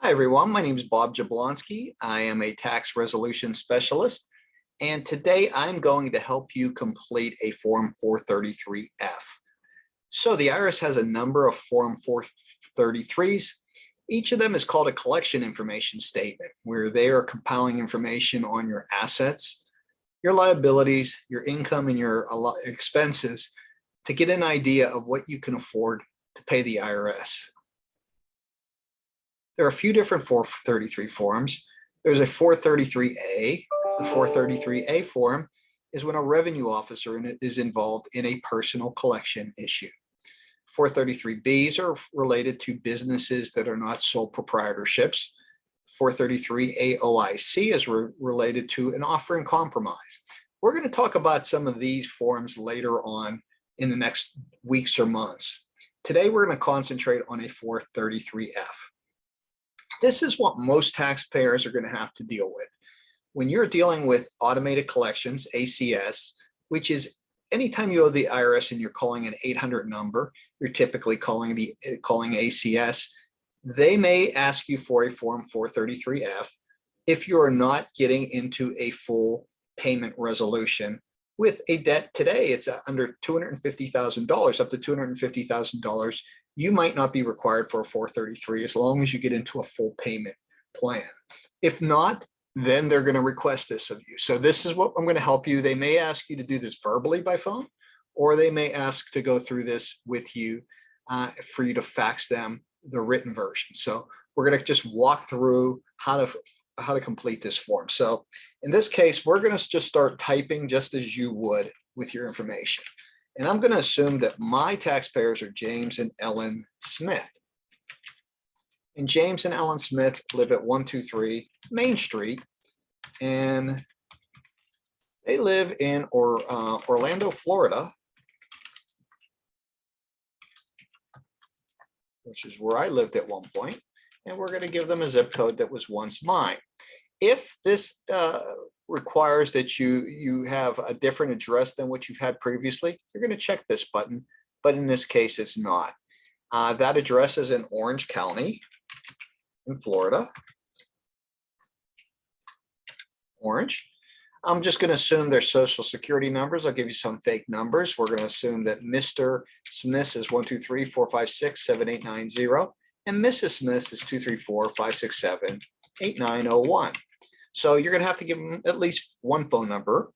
Hi, everyone. My name is Bob Jablonski. I am a tax resolution specialist, and today I'm going to help you complete a Form 433-F. So the IRS has a number of Form 433s. Each of them is called a collection information statement, where they are compiling information on your assets, your liabilities, your income, and your expenses to get an idea of what you can afford to pay the IRS. There are a few different 433 forms. There's a 433A. The 433A form is when a revenue officer is involved in a personal collection issue. 433Bs are related to businesses that are not sole proprietorships. 433 AOIC is related to an offer in compromise. We're going to talk about some of these forms later on in the next weeks or months. Today, we're going to concentrate on a 433F. This is what most taxpayers are going to have to deal with. When you're dealing with automated collections, ACS, which is anytime you owe the IRS and you're calling an 800 number, you're typically calling ACS. They may ask you for a Form 433-F if you are not getting into a full payment resolution with a debt. Today, it's under $250,000, up to $250,000. You might not be required for a 433 as long as you get into a full payment plan. If not, then they're going to request this of you. So this is what I'm going to help you. They may ask you to do this verbally by phone, or they may ask to go through this with you for you to fax them the written version. So we're going to just walk through how to complete this form. So in this case, we're going to just start typing just as you would with your information. And I'm going to assume that my taxpayers are James and Ellen Smith. And James and Ellen Smith live at 123 Main Street, and they live in Orlando, Florida, which is where I lived at one point. And we're going to give them a zip code that was once mine. If this requires that you have a different address than what you've had previously, you're going to check this button, but in this case, it's not. That address is in Orange County in Florida. Orange. I'm just going to assume their social security numbers. I'll give you some fake numbers. We're going to assume that Mr. Smith is 123-456-7890, and Mrs. Smith is 234-567-8901. So you're going to have to give them at least one phone number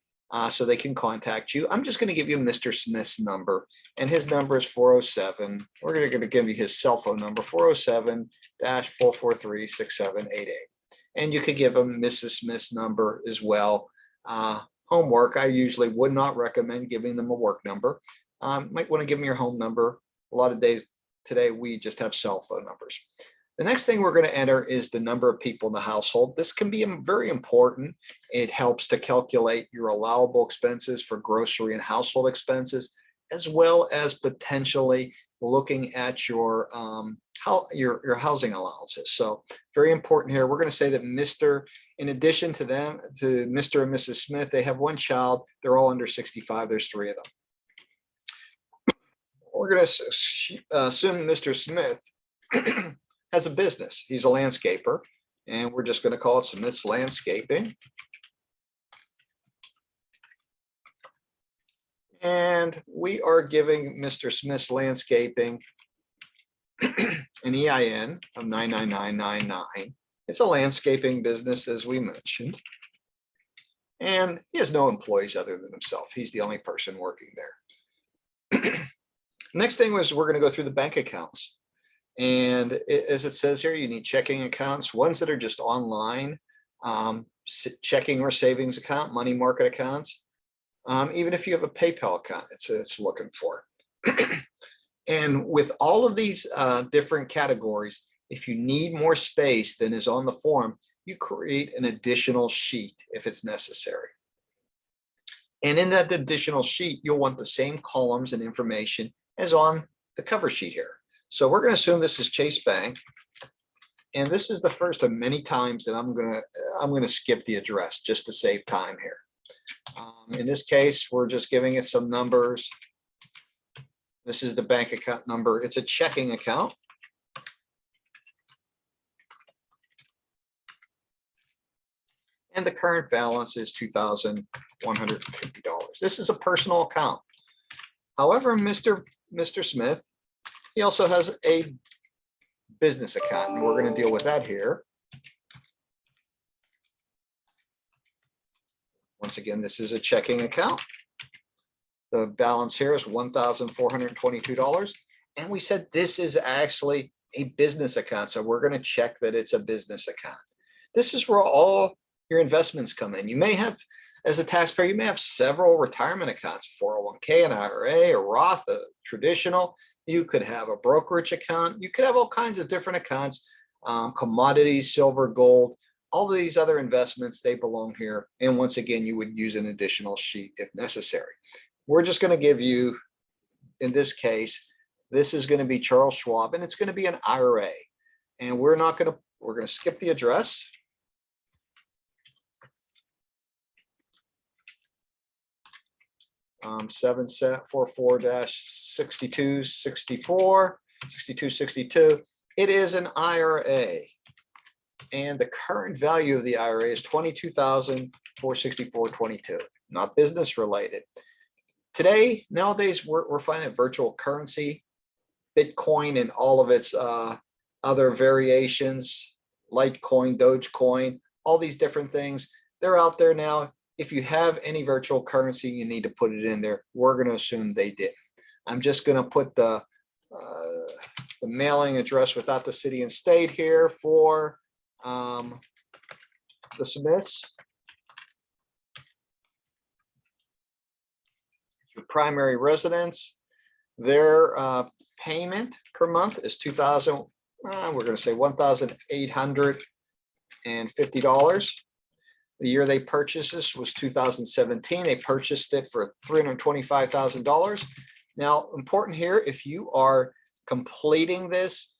so they can contact you. I'm just going to give you Mr. Smith's number, and his number is 407. We're going to give you his cell phone number, 407-443-6788. And you could give him Mrs. Smith's number as well. Homework, I usually would not recommend giving them a work number. Might want to give them your home number. A lot of days today, we just have cell phone numbers. The next thing we're going to enter is the number of people in the household. This can be very important. It helps to calculate your allowable expenses for grocery and household expenses, as well as potentially looking at your housing allowances. So very important here. We're going to say that in addition to them, to Mr. and Mrs. Smith, they have one child. They're all under 65. There's 3 of them. We're going to assume Mr. Smith has a business. He's a landscaper, and we're just going to call it Smith's Landscaping. And we are giving Mr. Smith's Landscaping an EIN of 99999. It's a landscaping business, as we mentioned. And he has no employees other than himself. He's the only person working there. Next thing was we're going to go through the bank accounts. And as it says here, you need checking accounts, ones that are just online, checking or savings account, money market accounts, even if you have a PayPal account, it's looking for. And with all of these different categories, if you need more space than is on the form, you create an additional sheet if it's necessary. And in that additional sheet, you'll want the same columns and information as on the cover sheet here. So we're going to assume this is Chase Bank, and this is the first of many times that I'm going to skip the address just to save time here. In this case, we're just giving it some numbers. This is the bank account number. It's a checking account. And the current balance is $2,150. This is a personal account. However, Mr. Smith, he also has a business account, and we're going to deal with that here. Once again, this is a checking account. The balance here is $1,422. And we said this is actually a business account. So we're going to check that it's a business account. This is where all your investments come in. You may have, as a taxpayer, you may have several retirement accounts, 401k, an IRA, a Roth, a traditional. You could have a brokerage account. You could have all kinds of different accounts, commodities, silver, gold, all of these other investments, they belong here. And once again, you would use an additional sheet if necessary. We're just going to give you, in this case, this is going to be Charles Schwab, and it's going to be an IRA. And we're going to skip the address. Um, 744-6264. It is an IRA. And the current value of the IRA is $22,464.22, not business related. Today, nowadays, we're finding virtual currency, Bitcoin and all of its other variations, Litecoin, Dogecoin, all these different things, they're out there now. If you have any virtual currency, you need to put it in there. We're going to assume they didn't. I'm just going to put the mailing address without the city and state here for the Smiths. Your primary residence, their payment per month is $2,000. We're going to say $1,850. The year they purchased this was 2017. They purchased it for $325,000. Now, important here, if you are completing this,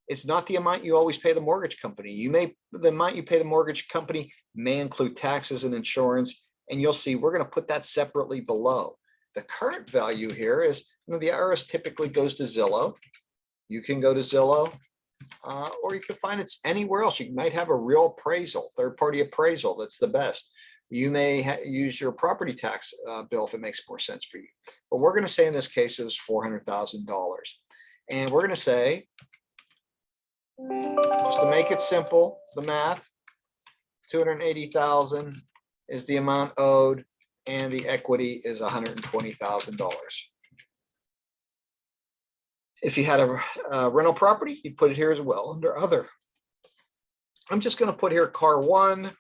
it's not the amount you always pay the mortgage company. The amount you pay the mortgage company may include taxes and insurance, and you'll see we're going to put that separately below. The current value here is, the IRS typically goes to Zillow. You can go to Zillow, or you can find it's anywhere else. You might have a real appraisal, third-party appraisal that's the best. You may use your property tax bill if it makes more sense for you. But we're going to say in this case it was $400,000. And we're going to say, just to make it simple, the math, $280,000 is the amount owed, and the equity is $120,000. If you had a rental property, you'd put it here as well under other. I'm just going to put here car one.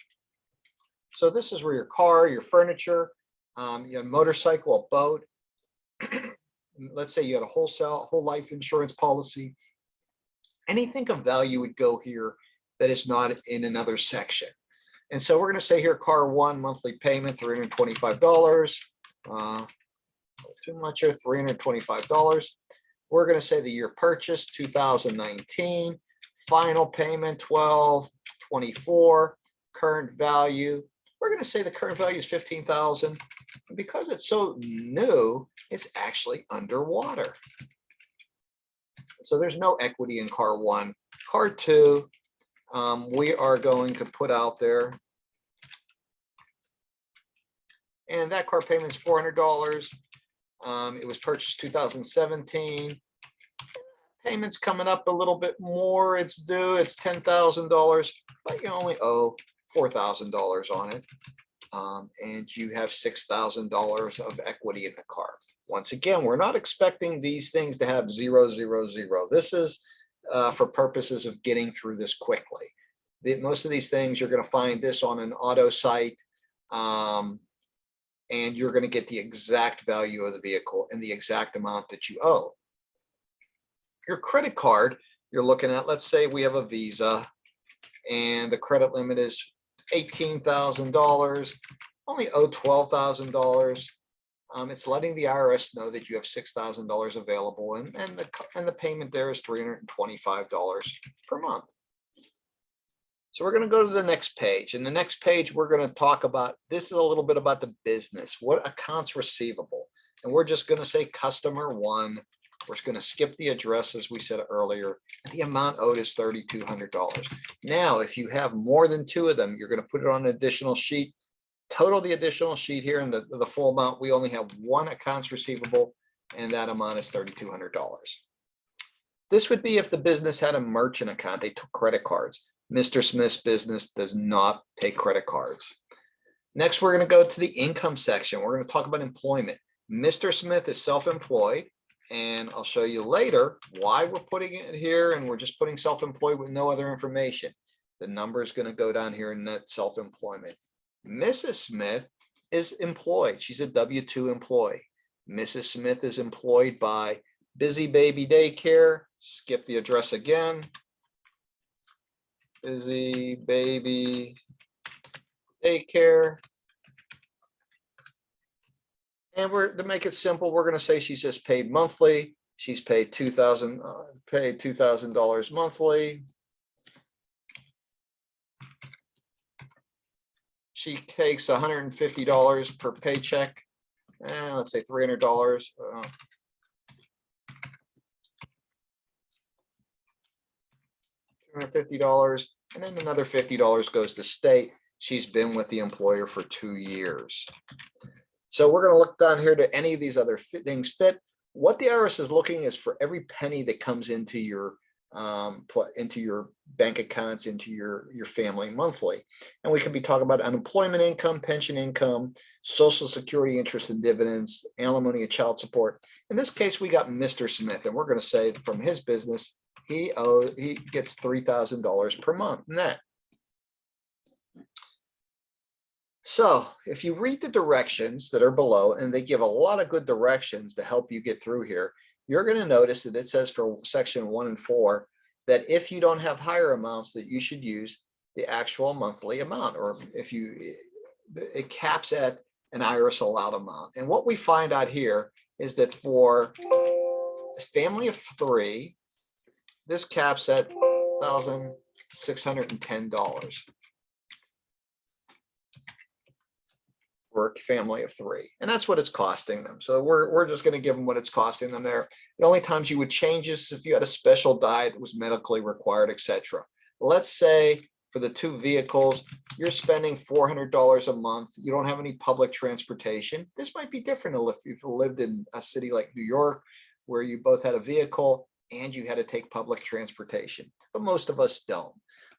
So this is where your car, your furniture, you have a motorcycle, a boat. Let's say you had a whole life insurance policy. Anything of value would go here that is not in another section. And so we're going to say here car one, monthly payment, $325. Too much here, $325. We're going to say the year purchase, 2019. Final payment, $1,224. Current value, we're going to say the current value is $15,000. Because it's so new, it's actually underwater. So there's no equity in car one. Car two, we are going to put out there. And that car payment is $400. It was purchased 2017. Payments coming up a little bit more. It's due. It's $10,000, but you only owe $4,000 on it. And you have $6,000 of equity in the car. Once again, we're not expecting these things to have 0, 0, 0. This is for purposes of getting through this quickly. Most of these things, you're going to find this on an auto site, and you're going to get the exact value of the vehicle and the exact amount that you owe. Your credit card, you're looking at, let's say we have a Visa, and the credit limit is $18,000, only owe $12,000. It's letting the IRS know that you have $6,000 available, and the payment there is $325 per month. So we're going to go to the next page. And the next page, we're going to talk about, this is a little bit about the business, what accounts receivable. And we're just going to say customer one, We're going to skip the address as we said earlier. And the amount owed is $3,200. Now, if you have more than two of them, you're going to put it on an additional sheet. Total the additional sheet here and the full amount. We only have one accounts receivable, and that amount is $3,200. This would be if the business had a merchant account. They took credit cards. Mr. Smith's business does not take credit cards. Next, we're going to go to the income section. We're going to talk about employment. Mr. Smith is self-employed, and I'll show you later why we're putting it here, and we're just putting self-employed with no other information. The number is going to go down here in net self-employment. Mrs. Smith is employed. She's a W-2 employee. Mrs. Smith is employed by Busy Baby Daycare. Skip the address again. Busy Baby Daycare. And we're to make it simple, we're going to say she's just paid monthly. She's paid $2,000 monthly. She takes $150 per paycheck, and let's say $300. $250, and then another $50 goes to state. She's been with the employer for 2 years. So we're going to look down here to any of these other things fit. What the IRS is looking is for every penny that comes into your bank accounts, into your family monthly. And we could be talking about unemployment income, pension income, Social Security interest and dividends, alimony and child support. In this case, we got Mr. Smith, and we're going to say from his business, he gets $3,000 per month net. So if you read the directions that are below, and they give a lot of good directions to help you get through here, you're going to notice that it says for section 1 and 4 that if you don't have higher amounts, that you should use the actual monthly amount, or if it caps at an IRS allowed amount. And what we find out here is that for a family of 3, this caps at $1,610 for a family of 3, and that's what it's costing them. So we're just going to give them what it's costing them there. The only times you would change is if you had a special diet that was medically required, etc. Let's say for the 2 vehicles, you're spending $400 a month. You don't have any public transportation. This might be different if you've lived in a city like New York, where you both had a vehicle and you had to take public transportation, but most of us don't.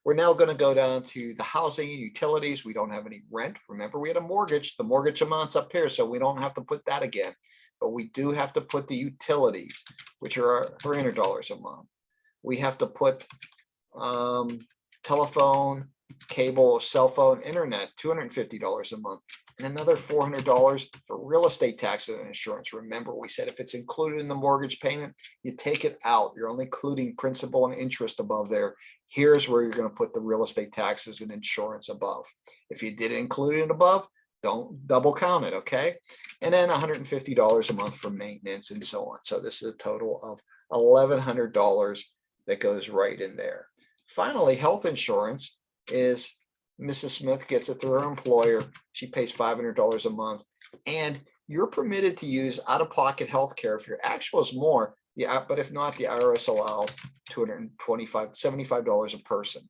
We're now going to go down to the housing and utilities. We don't have any rent. Remember, we had a mortgage. The mortgage amount's up here, so we don't have to put that again. But we do have to put the utilities, which are $300 a month. We have to put telephone, cable, cell phone, internet, $250 a month, and another $400 for real estate taxes and insurance. Remember, we said if it's included in the mortgage payment, you take it out. You're only including principal and interest above there. Here's where you're going to put the real estate taxes and insurance above. If you didn't include it above, don't double count it, okay? And then $150 a month for maintenance and so on. So this is a total of $1,100 that goes right in there. Finally, health insurance is Mrs. Smith gets it through her employer. She pays $500 a month, and you're permitted to use out-of-pocket health care if your actual is more. Yeah, but if not, the IRS allows $75 a person.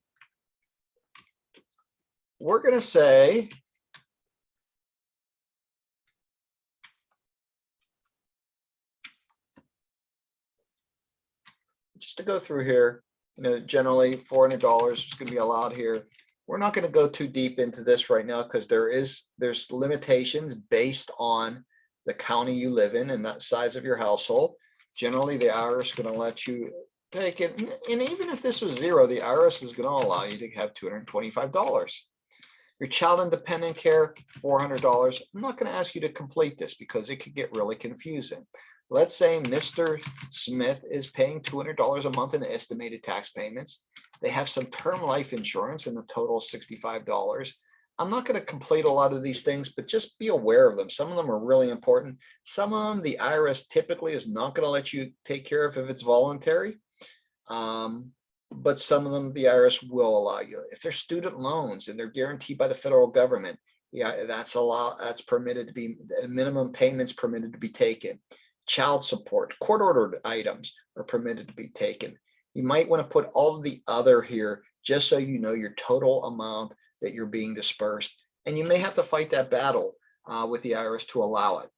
We're going to say just to go through here, generally $400 is going to be allowed here. We're not going to go too deep into this right now because there's limitations based on the county you live in and that size of your household. Generally, the IRS is going to let you take it. And even if this was 0, the IRS is going to allow you to have $225. Your child and dependent care, $400. I'm not going to ask you to complete this because it could get really confusing. Let's say Mr. Smith is paying $200 a month in estimated tax payments. They have some term life insurance in the total of $65. I'm not going to complete a lot of these things, but just be aware of them. Some of them are really important. Some of them the IRS typically is not going to let you take care of if it's voluntary. But some of them the IRS will allow you. If they're student loans and they're guaranteed by the federal government, yeah, that's permitted to be, minimum payments permitted to be taken. child support, court-ordered items are permitted to be taken. You might want to put all of the other here just so you know your total amount that you're being dispersed. And you may have to fight that battle with the IRS to allow it.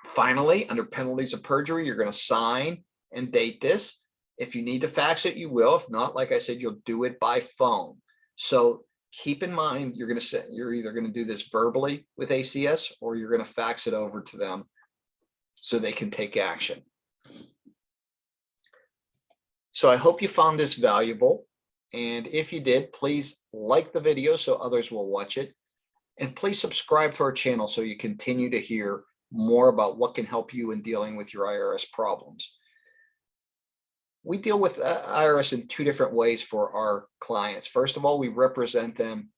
Finally, under penalties of perjury, you're going to sign and date this. If you need to fax it, you will. If not, like I said, you'll do it by phone. So keep in mind, you're either going to do this verbally with ACS or you're going to fax it over to them so they can take action. So I hope you found this valuable. And if you did, please like the video so others will watch it. And please subscribe to our channel so you continue to hear more about what can help you in dealing with your IRS problems. We deal with IRS in two different ways for our clients. First of all, we represent them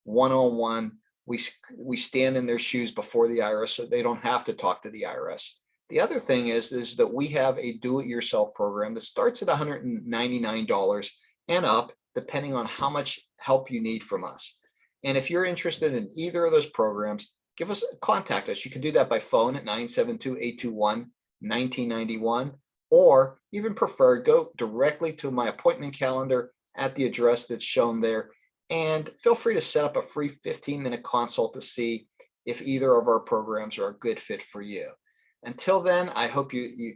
one-on-one. We stand in their shoes before the IRS so they don't have to talk to the IRS. The other thing is that we have a do-it-yourself program that starts at $199 and up, depending on how much help you need from us. And if you're interested in either of those programs, contact us. You can do that by phone at 972-821-1991, or even prefer, go directly to my appointment calendar at the address that's shown there. And feel free to set up a free 15-minute consult to see if either of our programs are a good fit for you. Until then, I hope you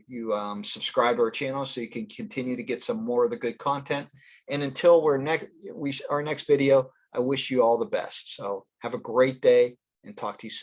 subscribe to our channel so you can continue to get some more of the good content. And until our next video, I wish you all the best. So have a great day and talk to you soon.